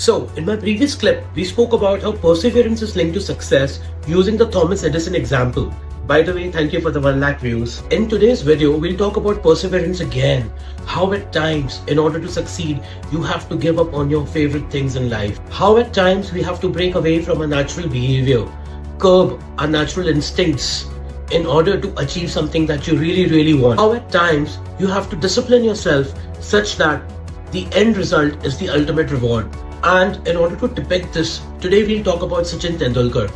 So, in my previous clip, we spoke about how perseverance is linked to success using the Thomas Edison example. By the way, thank you for the 1 lakh views. In today's video, we'll talk about perseverance again. How at times, in order to succeed, you have to give up on your favorite things in life. How at times we have to break away from a natural behavior, curb our natural instincts in order to achieve something that you really want. How at times you have to discipline yourself such that the end result is the ultimate reward. And in order to depict this, today we'll talk about Sachin Tendulkar,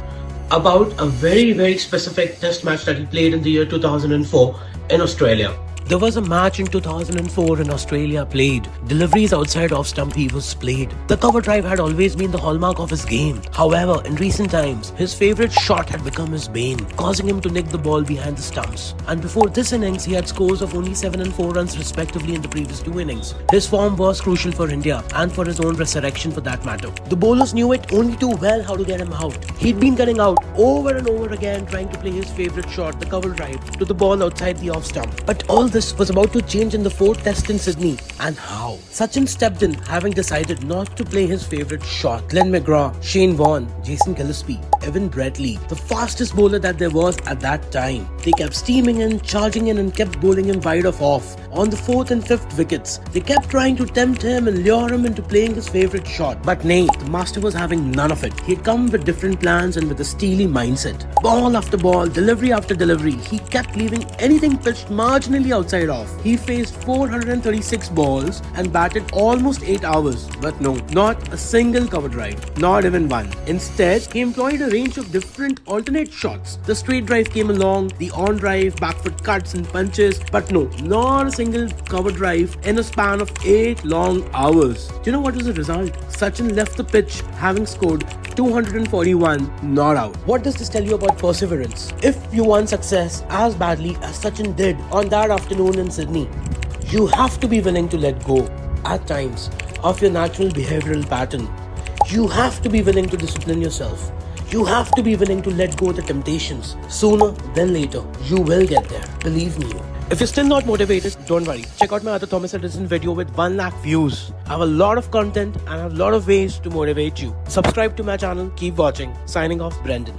about a very specific test match that he played in the year 2004 in Australia. There was a match in 2004 in Australia played. Deliveries outside off stump he was played. The cover drive had always been the hallmark of his game. However, in recent times, his favourite shot had become his bane, causing him to nick the ball behind the stumps. And before this innings, he had scores of only 7 and 4 runs respectively in the previous 2 innings. His form was crucial for India and for his own resurrection for that matter. The bowlers knew it only too well how to get him out. He'd been getting out over and over again trying to play his favourite shot, the cover drive, to the ball outside the off stump. But all this was about to change in the 4th test in Sydney. And how? Sachin stepped in, having decided not to play his favourite shot. Glenn McGrath, Shane Warne, Jason Gillespie, Evan Bradley, the fastest bowler that there was at that time. They kept steaming in, charging in and kept bowling him wide of off. On the 4th and 5th wickets, they kept trying to tempt him and lure him into playing his favourite shot. But nay, the master was having none of it. He had come with different plans and with a steely mindset. Ball after ball, delivery after delivery, he kept leaving anything pitched marginally outside off. He faced 436 balls and batted almost 8 hours. But no, not a single cover drive, not even one. Instead, he employed a range of different alternate shots. The straight drive came along, the on drive, back foot cuts and punches, but no, not a single cover drive in a span of 8 long hours. Do you know what was the result? Sachin left the pitch having scored 241 not out. What does this tell you about perseverance? If you want success as badly as Sachin did on that afternoon in Sydney, you have to be willing to let go at times of your natural behavioral pattern. You have to be willing to discipline yourself. You have to be willing to let go of the temptations. Sooner than later, you will get there. Believe me. If you're still not motivated, don't worry. Check out my other Thomas Edison video with 1 lakh views. I have a lot of content and I have a lot of ways to motivate you. Subscribe to my channel. Keep watching. Signing off, Brendan.